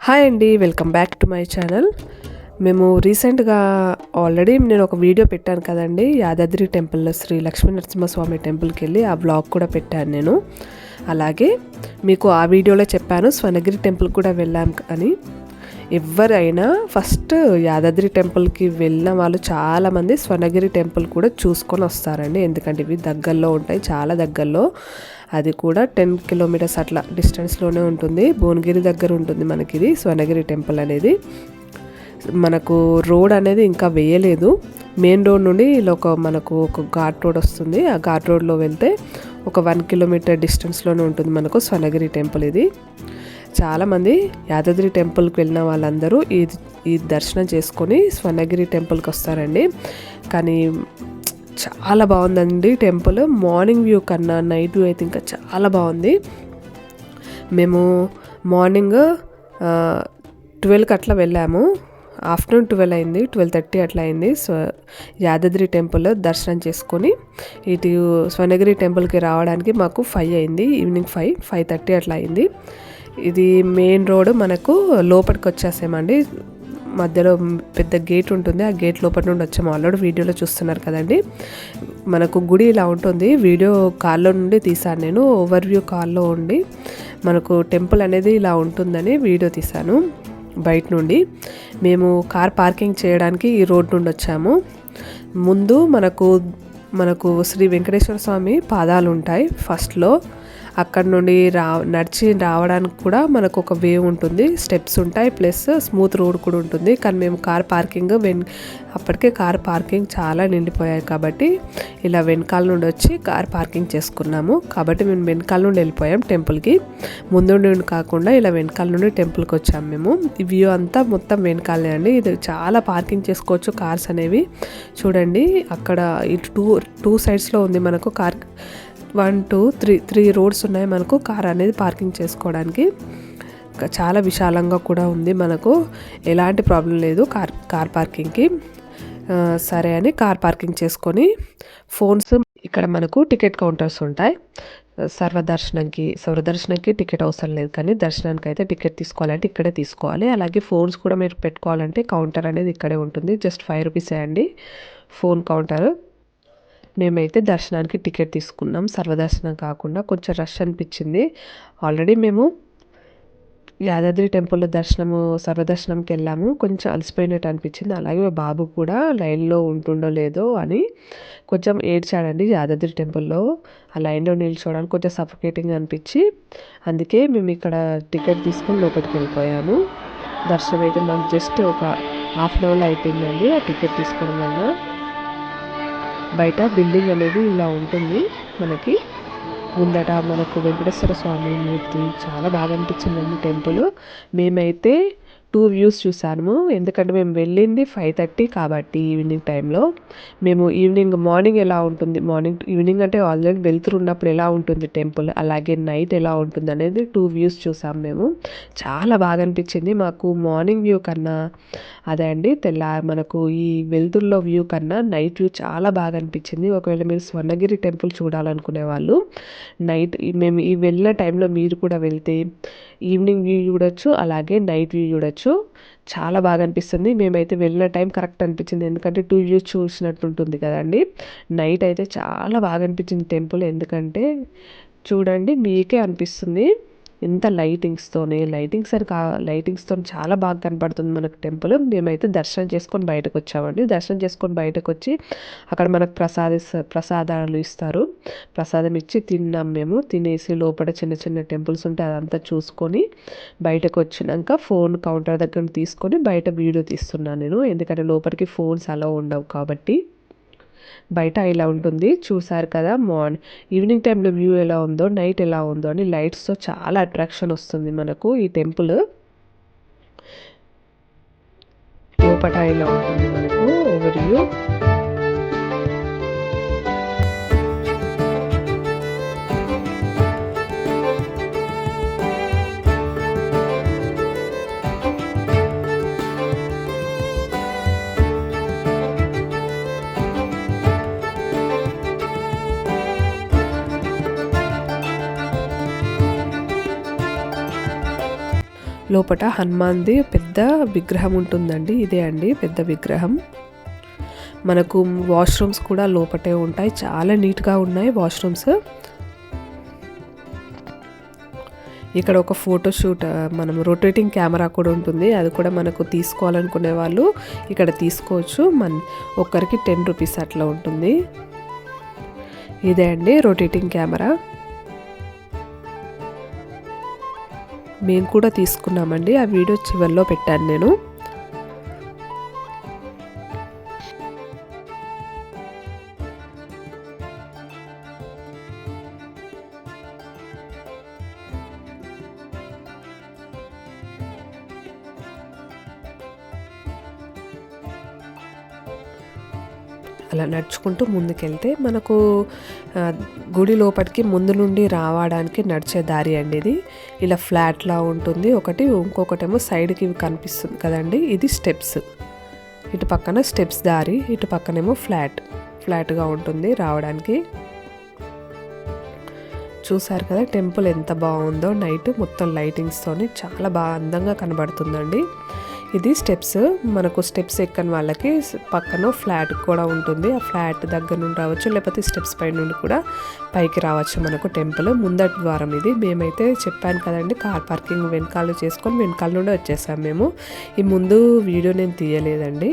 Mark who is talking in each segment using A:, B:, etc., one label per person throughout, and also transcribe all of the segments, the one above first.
A: Hi అండి, welcome back to my channel. మేము రీసెంట్గా ఆల్రెడీ నేను ఒక వీడియో పెట్టాను కదండి, యాదాద్రి టెంపుల్ శ్రీ లక్ష్మీ నరసింహస్వామి టెంపుల్కి వెళ్ళి ఆ బ్లాగ్ కూడా పెట్టాను నేను. అలాగే మీకు ఆ వీడియోలో చెప్పాను స్వర్ణగిరి టెంపుల్ కూడా వెళ్ళాం అని. ఎవరైనా ఫస్ట్ యాదాద్రి టెంపుల్కి వెళ్ళిన వాళ్ళు చాలామంది స్వర్ణగిరి టెంపుల్ కూడా చూసుకొని వస్తారండి. ఎందుకంటే ఇవి దగ్గరలో ఉంటాయి, చాలా దగ్గరలో. అది కూడా 10 కిలోమీటర్స్ అట్లా డిస్టెన్స్లోనే ఉంటుంది. భువనగిరి దగ్గర ఉంటుంది మనకి ఇది స్వర్ణగిరి టెంపుల్ అనేది. మనకు రోడ్ అనేది ఇంకా వేయలేదు. మెయిన్ రోడ్ నుండి ఇలా మనకు ఒక ఘాట్ రోడ్ వస్తుంది. ఆ ఘాట్ రోడ్లో వెళ్తే ఒక 1 కిలోమీటర్ డిస్టెన్స్లోనే ఉంటుంది మనకు స్వర్ణగిరి టెంపుల్ ఇది. చాలామంది యాదాద్రి టెంపుల్కి వెళ్ళిన వాళ్ళందరూ ఈ దర్శనం చేసుకొని స్వర్ణగిరి టెంపుల్కి వస్తారండి. కానీ చాలా బాగుందండి టెంపుల్. మార్నింగ్ వ్యూ కన్నా నైట్ వ్యూ అయితే ఇంకా చాలా బాగుంది. మేము మార్నింగ్ 12కి అట్లా వెళ్ళాము. ఆఫ్టర్నూన్ 12 అయింది, 12:30 అట్లా అయింది. సో యాదాద్రి టెంపుల్ దర్శనం చేసుకొని ఇటు స్వర్ణగిరి టెంపుల్కి రావడానికి మాకు 5 అయింది. ఈవినింగ్ 5:30 అట్లా అయింది. ఇది మెయిన్ రోడ్. మనకు లోపలికి వచ్చేసామండి. మధ్యలో పెద్ద గేట్ ఉంటుంది. ఆ గేట్ లోపల నుండి వచ్చాము. ఆల్రెడీ వీడియోలో చూస్తున్నారు కదండి. మనకు గుడి ఇలా ఉంటుంది. వీడియో కాల్లో నుండి తీసాను నేను. ఓవర్ వ్యూ కాల్లో ఉండి మనకు టెంపుల్ అనేది ఇలా ఉంటుందని వీడియో తీసాను బయట నుండి. మేము కార్ పార్కింగ్ చేయడానికి ఈ రోడ్ నుండి వచ్చాము. ముందు మనకు శ్రీ వెంకటేశ్వర స్వామి పాదాలు ఉంటాయి ఫస్ట్లో. అక్కడ నుండి నడిచి రావడానికి కూడా మనకు ఒక వే ఉంటుంది, స్టెప్స్ ఉంటాయి, ప్లస్ స్మూత్ రోడ్ కూడా ఉంటుంది. కానీ మేము కార్ పార్కింగ్ అప్పటికే కార్ పార్కింగ్ చాలా నిండిపోయాయి కాబట్టి ఇలా వెనకాల నుండి వచ్చి కార్ పార్కింగ్ చేసుకున్నాము. కాబట్టి మేము వెనకాల నుండి వెళ్ళిపోయాం టెంపుల్కి. ముందు నుండి కాకుండా ఇలా వెనకాల నుండి టెంపుల్కి వచ్చాము మేము. ఈ వ్యూ అంతా మొత్తం వెనకాలే అండి. ఇది చాలా పార్కింగ్ చేసుకోవచ్చు కార్స్ అనేవి. చూడండి అక్కడ ఇటు టూ సైడ్స్లో ఉంది మనకు కార్. 1 2 3 రోడ్స్ ఉన్నాయి మనకు కార్ అనేది పార్కింగ్ చేసుకోవడానికి. చాలా విశాలంగా కూడా ఉంది. మనకు ఎలాంటి ప్రాబ్లం లేదు కార్ పార్కింగ్కి. సరే అని కార్ పార్కింగ్ చేసుకొని ఫోన్స్ ఇక్కడ మనకు టికెట్ కౌంటర్స్ ఉంటాయి. సర్వదర్శనంకి టికెట్ అవసరం లేదు, కానీ దర్శనానికి అయితే టికెట్ తీసుకోవాలంటే ఇక్కడే తీసుకోవాలి. అలాగే ఫోన్స్ కూడా మీరు పెట్టుకోవాలంటే కౌంటర్ అనేది ఇక్కడే ఉంటుంది. జస్ట్ 5 రూపీసే అండి ఫోన్ కౌంటర్. మేమైతే దర్శనానికి టికెట్ తీసుకున్నాం. సర్వదర్శనం కాకుండా కొంచెం రష్ అనిపించింది. ఆల్రెడీ మేము యాదాద్రి టెంపుల్ సర్వదర్శనంకి వెళ్ళాము. కొంచెం అలసిపోయినట్టు అనిపించింది. అలాగే బాబు కూడా లైన్లో ఉంటుండో లేదో అని కొంచెం ఏడ్చాడండి. యాదాద్రి టెంపుల్లో ఆ లైన్లో నిల్చోవడానికి కొంచెం సఫోకేటింగ్ అనిపించి అందుకే మేము ఇక్కడ టికెట్ తీసుకొని లోపలికి వెళ్ళిపోయాము. దర్శనం అయితే మాకు జస్ట్ ఒక హాఫ్ అన్ అవర్లో అయిపోయిందండి ఆ టికెట్ తీసుకోవడం వల్ల. బయట బిల్డింగ్ అనేది ఇలా ఉంటుంది. మనకి ముందట మనకు వెంకటేశ్వర స్వామి మూర్తి చాలా బాగా అనిపించిందండి టెంపుల్. మేమైతే 2 వ్యూస్ చూసాము. ఎందుకంటే మేము వెళ్ళింది 5:30 కాబట్టి ఈవినింగ్ టైంలో. మేము మార్నింగ్ ఎలా ఉంటుంది, ఈవినింగ్ అంటే ఆల్రెడీ వెళ్తున్నప్పుడు ఎలా ఉంటుంది టెంపుల్, అలాగే నైట్ ఎలా ఉంటుంది అనేది 2 వ్యూస్ చూసాము మేము. చాలా బాగా అనిపించింది మాకు. మార్నింగ్ వ్యూ కన్నా అదే అండి మనకు ఈ వెలుతురులో వ్యూ కన్నా నైట్ వ్యూ చాలా బాగా అనిపించింది. ఒకవేళ మీరు స్వర్ణగిరి టెంపుల్ చూడాలనుకునే వాళ్ళు మేము ఈ వెళ్ళిన టైంలో మీరు కూడా వెళ్తే ఈవినింగ్ వ్యూ చూడొచ్చు, అలాగే నైట్ వ్యూ చూడొచ్చు. చాలా బాగా అనిపిస్తుంది. మేమైతే వెళ్ళిన టైం కరెక్ట్ అనిపించింది. ఎందుకంటే 2 వ్యూస్ చూసినట్టు ఉంటుంది కదండి. నైట్ అయితే చాలా బాగా అనిపించింది టెంపుల్. ఎందుకంటే చూడండి మీకే అనిపిస్తుంది ఎంత లైటింగ్స్తో చాలా బాగా కనపడుతుంది మనకు టెంపుల్. మేమైతే దర్శనం చేసుకొని బయటకు వచ్చామండి. దర్శనం చేసుకొని బయటకు వచ్చి అక్కడ మనకు ప్రసాదాలు ఇస్తారు. ప్రసాదం ఇచ్చి తిన్నాం మేము. తినేసి లోపల చిన్న చిన్న టెంపుల్స్ ఉంటే అదంతా చూసుకొని బయటకు వచ్చినాక ఫోన్ కౌంటర్ దగ్గర తీసుకొని బయట వీడియో తీస్తున్నాను నేను. ఎందుకంటే లోపలికి ఫోన్స్ అలా ఉండవు కాబట్టి. బయట ఇలా ఉంటుంది. చూసారు కదా ఈవినింగ్ టైంలో వ్యూ ఎలా ఉందో, నైట్ ఎలా ఉందో అని లైట్స్తో చాలా అట్రాక్షన్ వస్తుంది మనకు ఈ టెంపుల్. లోపల ఇలా ఉంటుంది మనకు ఓవర్ వ్యూ. లోపల హనుమాన్ది పెద్ద విగ్రహం ఉంటుందండి. ఇదే అండి పెద్ద విగ్రహం. మనకు వాష్రూమ్స్ కూడా లోపటే ఉంటాయి. చాలా నీట్గా ఉన్నాయి వాష్రూమ్స్. ఇక్కడ ఒక ఫోటోషూట్, మనం రొటేటింగ్ కెమెరా కూడా ఉంటుంది. అది కూడా మనకు తీసుకోవాలనుకునే వాళ్ళు ఇక్కడ తీసుకోవచ్చు. ఒక్కరికి 10 రూపీస్ అట్లా ఉంటుంది. ఇదే అండి రొటేటింగ్ కెమెరా. మేము కూడా తీసుకున్నామండి. ఆ వీడియో చివరిలో పెట్టాను నేను. అలా నడుచుకుంటూ ముందుకెళ్తే మనకు గుడి లోపలికి ముందు నుండి రావడానికి నడిచే దారి అండి ఇది. ఇలా ఫ్లాట్లా ఉంటుంది ఒకటి, ఇంకొకటేమో సైడ్కి కనిపిస్తుంది కదండి, ఇది స్టెప్స్. ఇటు పక్కన స్టెప్స్ దారి, ఇటు పక్కనేమో ఫ్లాట్గా ఉంటుంది రావడానికి. చూసారు కదా టెంపుల్ ఎంత బాగుందో. నైట్ మొత్తం లైటింగ్స్తోని చాలా బాగా అందంగా కనబడుతుందండి. ఇది స్టెప్స్. మనకు స్టెప్స్ ఎక్కని వాళ్ళకి పక్కన ఫ్లాట్ కూడా ఉంటుంది. ఆ ఫ్లాట్ దగ్గర నుండి రావచ్చు, లేకపోతే స్టెప్స్ పై నుండి కూడా పైకి రావచ్చు మనకు టెంపుల్. ముందటి ద్వారం ఇది. మేమైతే చెప్పాను కదండి కార్ పార్కింగ్ వెనకాల చేసుకొని వెనకాల నుండి వచ్చేసాం మేము. ఈ ముందు వీడియో నేను తీయలేదండి.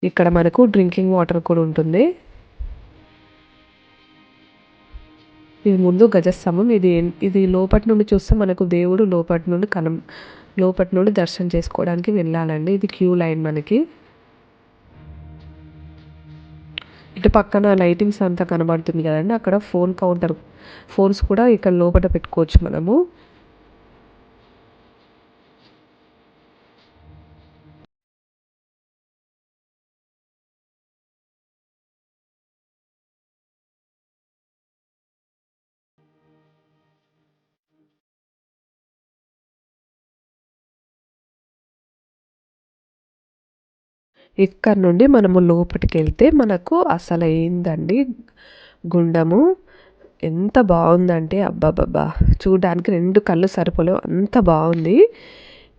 A: ఇక్కడ మనకు డ్రింకింగ్ వాటర్ కూడా ఉంటుంది. ఇది ముందు గజస్తంభం. ఇది లోపటి నుండి చూస్తే మనకు దేవుడు లోపటి నుండి దర్శనం చేసుకోవడానికి వెళ్ళాలండి. ఇది క్యూ లైన్ మనకి. ఇటు పక్కన లైటింగ్స్ అంతా కనబడుతుంది కదండి, అక్కడ ఫోన్స్ కూడా ఇక్కడ లోపల పెట్టుకోవచ్చు మనము. ఇక్కడ నుండి మనము లోపలికి వెళ్తే మనకు అసలు ఏందండి గుండము ఎంత బాగుందంటే అబ్బాబ్బా, చూడడానికి 2 కళ్ళు సరిపోలేవు, అంత బాగుంది.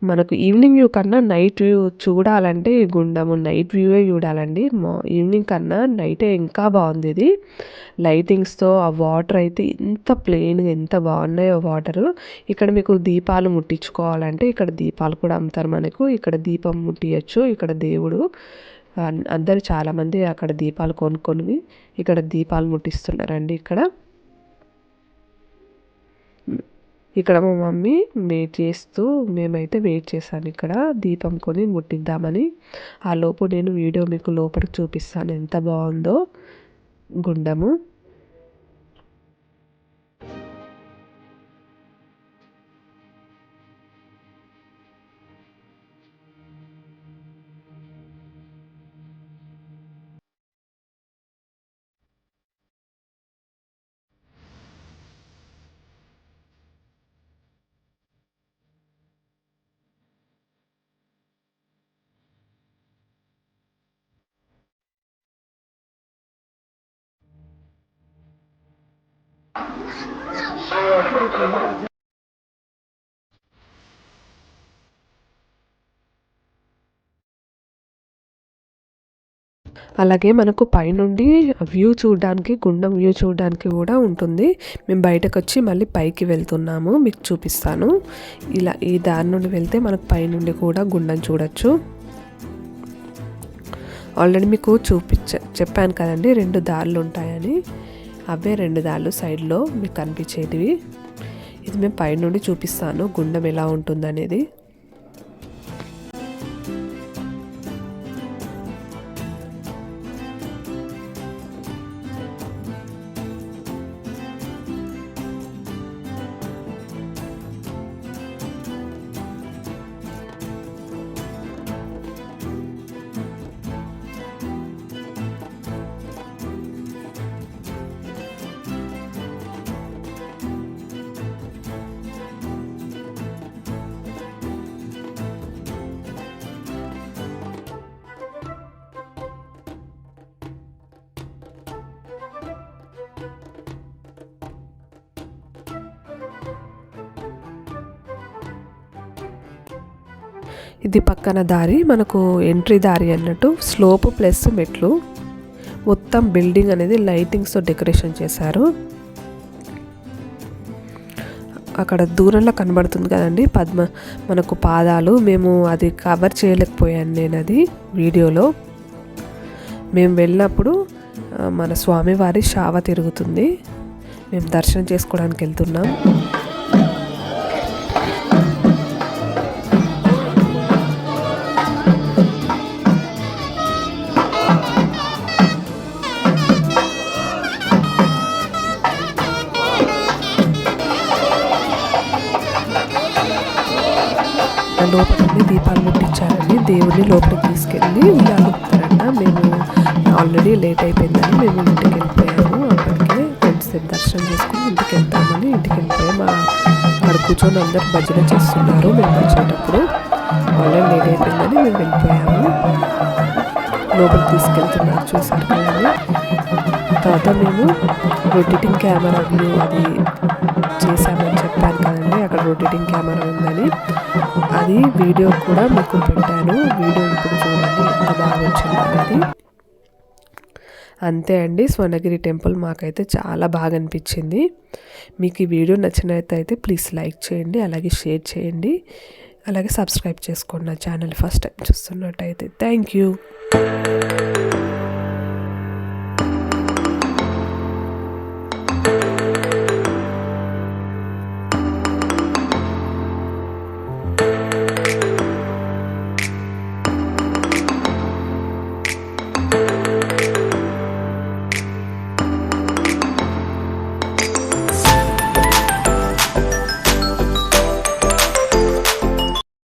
A: మనకు ఈవినింగ్ వ్యూ కన్నా నైట్ వ్యూ చూడాలంటే ఈ గుండము నైట్ వ్యూవే చూడాలండి. ఈవినింగ్ కన్నా నైటే ఇంకా బాగుంది ఇది. లైటింగ్స్తో ఆ వాటర్ అయితే ఎంత ప్లెయిన్గా ఎంత బాగున్నాయో వాటరు. ఇక్కడ మీకు దీపాలు ముట్టించుకోవాలంటే ఇక్కడ దీపాలు కూడా అమ్ముతారు మనకు. ఇక్కడ దీపం ముట్టియచ్చు. ఇక్కడ దేవుడు అందరు చాలామంది అక్కడ దీపాలు కొనుక్కొని ఇక్కడ దీపాలు ముట్టిస్తున్నారండి. ఇక్కడ మా మమ్మీ మేమైతే వెయిట్ చేశాను ఇక్కడ దీపం కొని ముట్టిద్దామని. ఆ లోపు నేను వీడియో మీకు లోపలికి చూపిస్తాను ఎంత బాగుందో గుండము. అలాగే మనకు పైనుండి వ్యూ చూడడానికి, గుండం వ్యూ చూడడానికి కూడా ఉంటుంది. మేము బయటకు వచ్చి మళ్ళీ పైకి వెళ్తున్నాము, మీకు చూపిస్తాను. ఇలా ఈ దారి నుండి వెళ్తే మనకు పైనుండి కూడా గుండం చూడొచ్చు. ఆల్రెడీ మీకు చెప్పాను కదండి 2 దారులు ఉంటాయని. అవే 2 దారులు సైడ్లో మీకు కనిపించేటివి. ఇది మేము పైనుండి చూపిస్తాను గుండం ఎలా ఉంటుందనేది. ఇది పక్కన దారి మనకు ఎంట్రీ దారి అన్నట్టు, స్లోప్ ప్లస్ మెట్లు. మొత్తం బిల్డింగ్ అనేది లైటింగ్స్తో డెకరేషన్ చేశారు. అక్కడ దూరంలో కనబడుతుంది కదండి మనకు పాదాలు. మేము అది కవర్ చేయలేకపోయాను నేను అది వీడియోలో. మేము వెళ్ళినప్పుడు మన స్వామివారి శావ తిరుగుతుంది. మేము దర్శనం చేసుకోవడానికి వెళ్తున్నాం. లోపలికి దీపాలు ముట్టించారండి. దేవుడిని లోపలికి తీసుకెళ్ళి ఉయ్యాలుతారంట. మేము ఆల్రెడీ లేట్ అయిపోయిందని మేము ఇంటికి వెళ్ళిపోయాము. అప్పటికే కొంచెంసేపు దర్శనం చేసుకుని ఇంటికి వెళ్తామని ఇంటికి వెళ్ళిపోయాము. అక్కడ కూర్చొని అందరు భజన చేస్తున్నారు. మేము వచ్చేటప్పుడు ఆల్రెడీ లేట్ అయిపోయిందని మేము వెళ్ళిపోయాము. లోపలికి తీసుకెళ్తున్నారు, చూసారు కదండి. తర్వాత మేము రొటేటింగ్ కెమెరా వ్యూ అది చేశామని చెప్పాను కదండి. అక్కడ రొటేటింగ్ కెమెరా ఉందని, అది వీడియో కూడా మీకు పెట్టాను. వీడియో ఇప్పుడు చూడండి ఎంత బాగా వచ్చింది అనేది. అంతే అండి, స్వర్ణగిరి టెంపుల్ మాకైతే చాలా బాగా అనిపించింది. మీకు ఈ వీడియో నచ్చినట్లయితే ప్లీజ్ లైక్ చేయండి, అలాగే షేర్ చేయండి, అలాగే సబ్స్క్రైబ్ చేసుకోండి నా ఛానల్ ఫస్ట్ టైం చూస్తున్నట్టయితే. Thank you.